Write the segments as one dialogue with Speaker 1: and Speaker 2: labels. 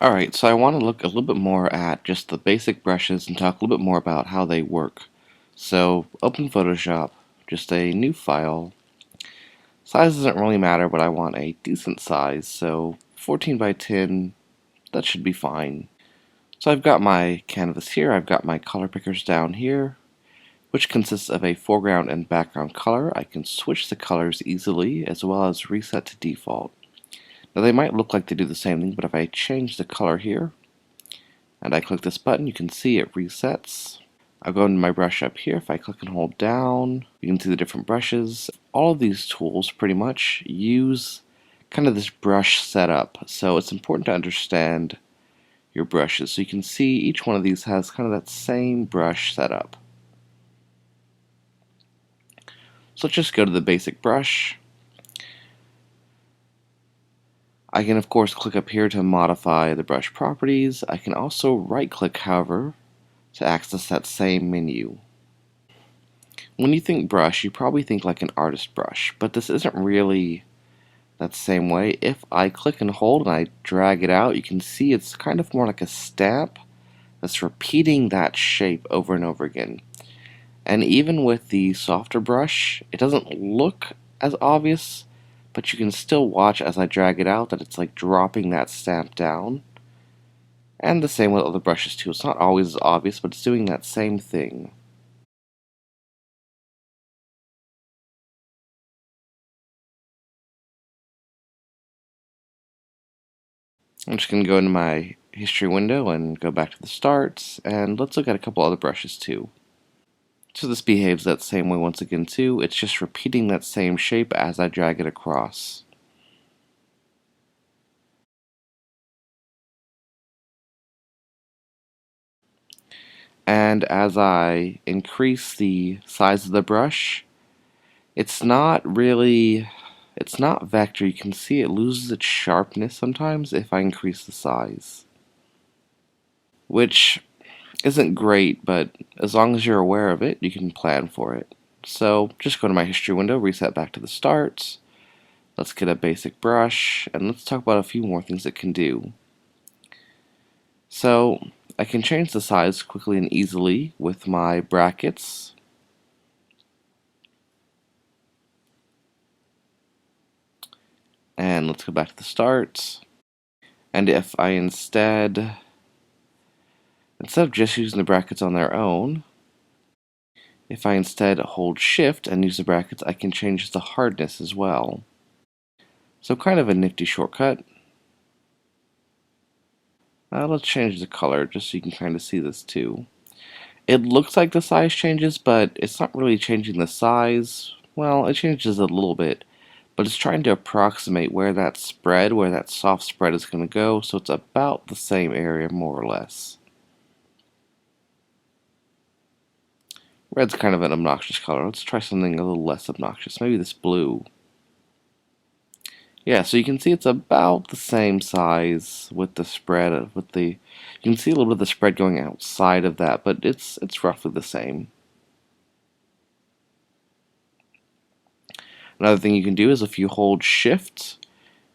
Speaker 1: Alright, so I want to look a little bit more at just the basic brushes and talk a little bit more about how they work. So, open Photoshop, just a new file. Size doesn't really matter, but I want a decent size, so 14 by 10, that should be fine. So I've got my canvas here, I've got my color pickers down here, which consists of a foreground and background color. I can switch the colors easily, as well as reset to default. Now they might look like they do the same thing, but if I change the color here, and I click this button, you can see it resets. I'll go into my brush up here. If I click and hold down, you can see the different brushes. All of these tools pretty much use kind of this brush setup, so it's important to understand your brushes. So you can see each one of these has kind of that same brush setup. So let's just go to the basic brush. I can of course click up here to modify the brush properties. I can also right click, however, to access that same menu. When you think brush, you probably think like an artist brush, but this isn't really that same way. If I click and hold and I drag it out, you can see it's kind of more like a stamp that's repeating that shape over and over again. And even with the softer brush, it doesn't look as obvious, but you can still watch as I drag it out that it's like dropping that stamp down. And the same with other brushes too. It's not always as obvious, but it's doing that same thing. I'm just going to go into my history window and go back to the starts, and let's look at a couple other brushes too. So this behaves that same way once again too. It's just repeating that same shape as I drag it across. And as I increase the size of the brush, it's not vector. You can see it loses its sharpness sometimes if I increase the size, which isn't great, but as long as you're aware of it, you can plan for it. So just go to my history window, reset back to the start. Let's get a basic brush, and let's talk about a few more things it can do. So I can change the size quickly and easily with my brackets. And let's go back to the start. And if I instead of just using the brackets on their own, if I instead hold shift and use the brackets, I can change the hardness as well. So kind of a nifty shortcut. Let's change the color just so you can kind of see this too. It looks like the size changes, but it's not really changing the size. Well, it changes a little bit, but it's trying to approximate where that soft spread is going to go, so it's about the same area more or less. Red's kind of an obnoxious color. Let's try something a little less obnoxious. Maybe this blue. Yeah, so you can see it's about the same size with the spread you can see a little bit of the spread going outside of that, but it's roughly the same. Another thing you can do is if you hold shift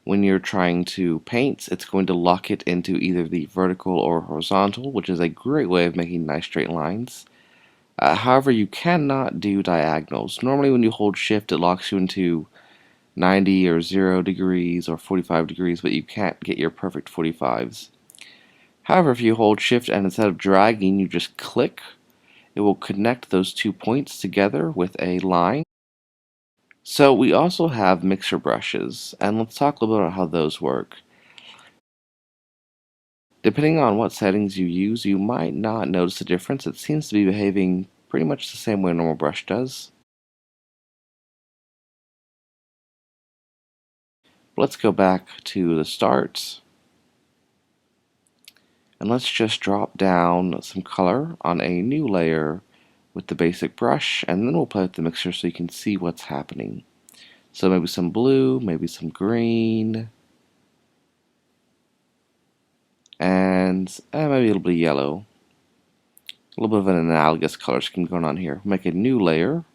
Speaker 1: when you're trying to paint, it's going to lock it into either the vertical or horizontal, which is a great way of making nice straight lines. However, you cannot do diagonals. Normally when you hold shift, it locks you into 90 or 0 degrees or 45 degrees, but you can't get your perfect 45s. However, if you hold shift and instead of dragging, you just click, it will connect those 2 points together with a line. So we also have mixer brushes, and let's talk a little bit about how those work. Depending on what settings you use, you might not notice a difference. It seems to be behaving pretty much the same way a normal brush does. Let's go back to the start, and let's just drop down some color on a new layer with the basic brush, and then we'll play with the mixer so you can see what's happening. So maybe some blue, maybe some green, and maybe a little bit of yellow. A little bit of an analogous color scheme going on here. Make a new layer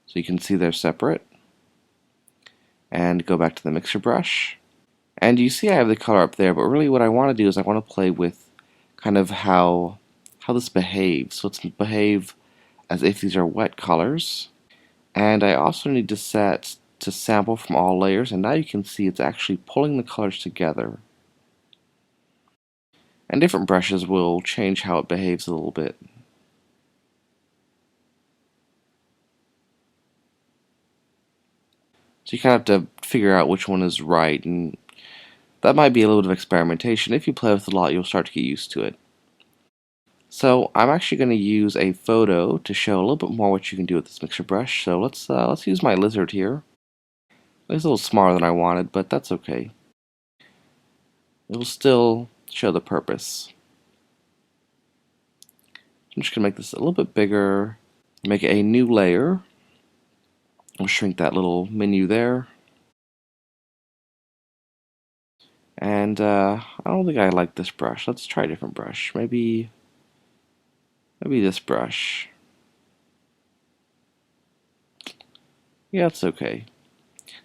Speaker 1: so you can see they're separate, and go back to the mixer brush, And you see I have the color up there, but really what I want to do is I want to play with kind of how this behaves. So let's behave as if these are wet colors. And I also need to set to sample from all layers, and now you can see it's actually pulling the colors together. And different brushes will change how it behaves a little bit. So you kind of have to figure out which one is right, and that might be a little bit of experimentation. If you play with it a lot, you'll start to get used to it. So I'm actually going to use a photo to show a little bit more what you can do with this mixer brush. So let's use my lizard here. It's a little smaller than I wanted, but that's okay. It will still show the purpose. I'm just going to make this a little bit bigger, make a new layer. I'll shrink that little menu there. And I don't think I like this brush. Let's try a different brush. Maybe this brush. Yeah, it's okay.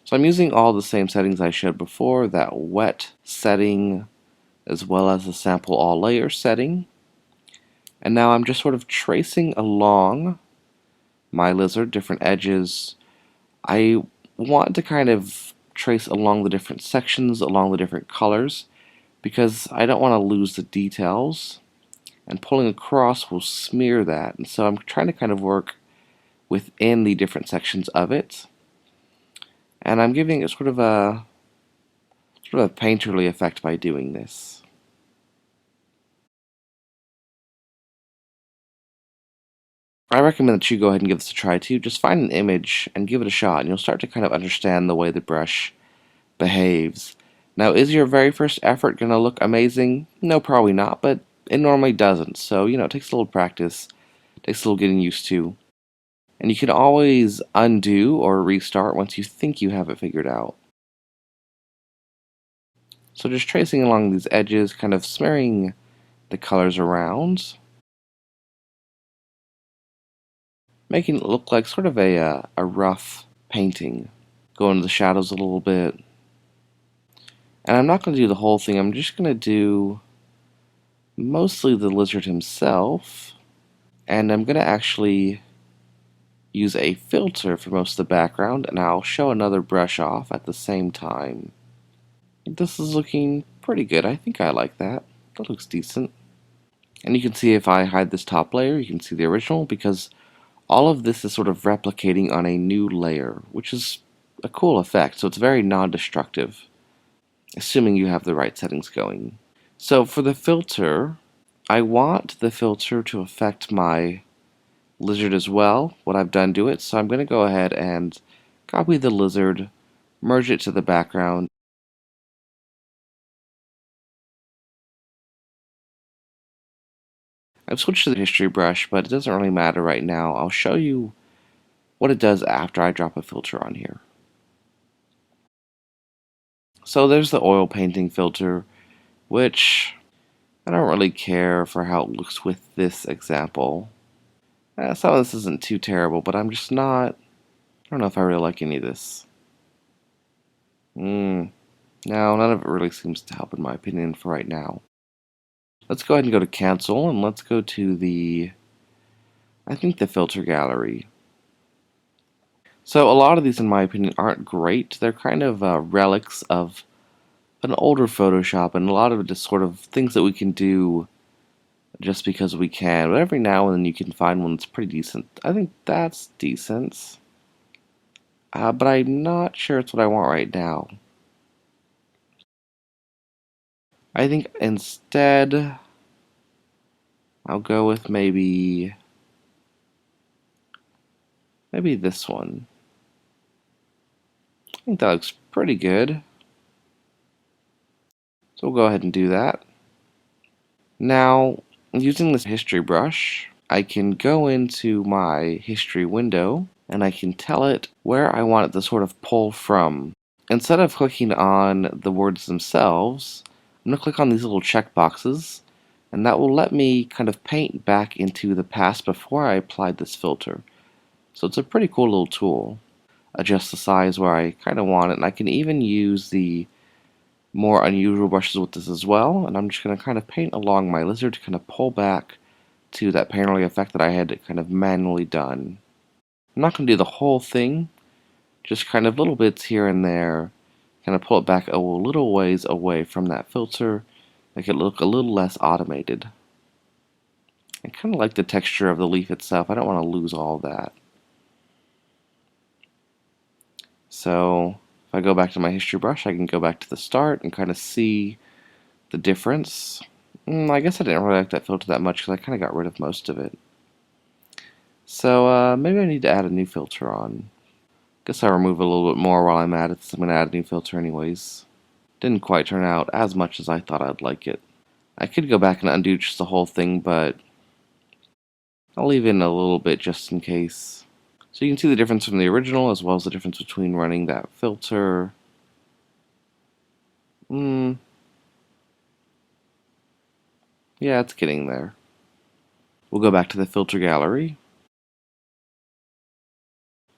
Speaker 1: So I'm using all the same settings I showed before, that wet setting as well as the sample all layer setting. And now I'm just sort of tracing along my lizard, different edges. I want to kind of trace along the different sections, along the different colors, because I don't want to lose the details, and pulling across will smear that. And so I'm trying to kind of work within the different sections of it, and I'm giving it sort of a painterly effect by doing this. I recommend that you go ahead and give this a try too. Just find an image and give it a shot, and you'll start to kind of understand the way the brush behaves. Now, is your very first effort going to look amazing? No, probably not, but it normally doesn't. So, it takes a little practice, takes a little getting used to. And you can always undo or restart once you think you have it figured out. So just tracing along these edges, kind of smearing the colors around, making it look like sort of a rough painting. Go into the shadows a little bit. And I'm not going to do the whole thing, I'm just going to do mostly the lizard himself. And I'm going to actually use a filter for most of the background, and I'll show another brush off at the same time. This is looking pretty good. I think I like that. That looks decent. And you can see if I hide this top layer, you can see the original, because all of this is sort of replicating on a new layer, which is a cool effect. So it's very non-destructive, assuming you have the right settings going. So for the filter, I want the filter to affect my lizard as well, what I've done to it. So I'm going to go ahead and copy the lizard, merge it to the background. I've switched to the history brush, but it doesn't really matter right now. I'll show you what it does after I drop a filter on here. So there's the oil painting filter, which I don't really care for how it looks with this example. Some of this isn't too terrible, but I'm just not, I don't know if I really like any of this. No, none of it really seems to help in my opinion for right now. Let's go ahead and go to cancel, and let's go to I think the filter gallery. So a lot of these, in my opinion, aren't great. They're kind of relics of an older Photoshop, and a lot of it is sort of things that we can do just because we can. But every now and then you can find one that's pretty decent. I think that's decent. But I'm not sure it's what I want right now. I think instead I'll go with maybe this one. I think that looks pretty good. So we'll go ahead and do that. Now, using this history brush, I can go into my history window and I can tell it where I want it to sort of pull from. Instead of clicking on the words themselves, I'm going to click on these little check boxes, and that will let me kind of paint back into the past before I applied this filter. So it's a pretty cool little tool. Adjust the size where I kind of want it, and I can even use the more unusual brushes with this as well, and I'm just going to kind of paint along my lizard to kind of pull back to that painterly effect that I had kind of manually done. I'm not going to do the whole thing, just kind of little bits here and there, kind of pull it back a little ways away from that filter, make it look a little less automated. I kind of like the texture of the leaf itself. I don't want to lose all that. So if I go back to my history brush, I can go back to the start and kind of see the difference. I guess I didn't really like that filter that much because I kind of got rid of most of it. So maybe I need to add a new filter on. Guess I'll remove a little bit more while I'm at it, since I'm going to add a new filter anyways. Didn't quite turn out as much as I thought I'd like it. I could go back and undo just the whole thing, but I'll leave in a little bit just in case. So you can see the difference from the original as well as the difference between running that filter. Yeah, it's getting there. We'll go back to the filter gallery.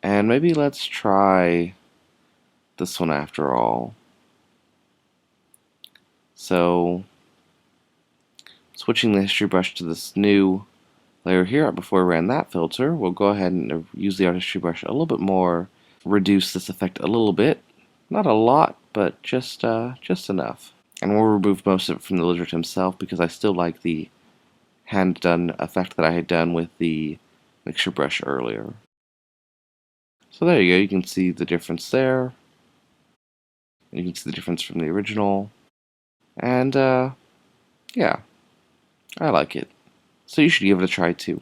Speaker 1: And maybe let's try this one after all. So, switching the history brush to this new layer here before we ran that filter, we'll go ahead and use the art history brush a little bit more, reduce this effect a little bit. Not a lot, but just enough. And we'll remove most of it from the lizard himself because I still like the hand-done effect that I had done with the mixture brush earlier. So there you go, you can see the difference there. And you can see the difference from the original. And yeah, I like it. So you should give it a try too.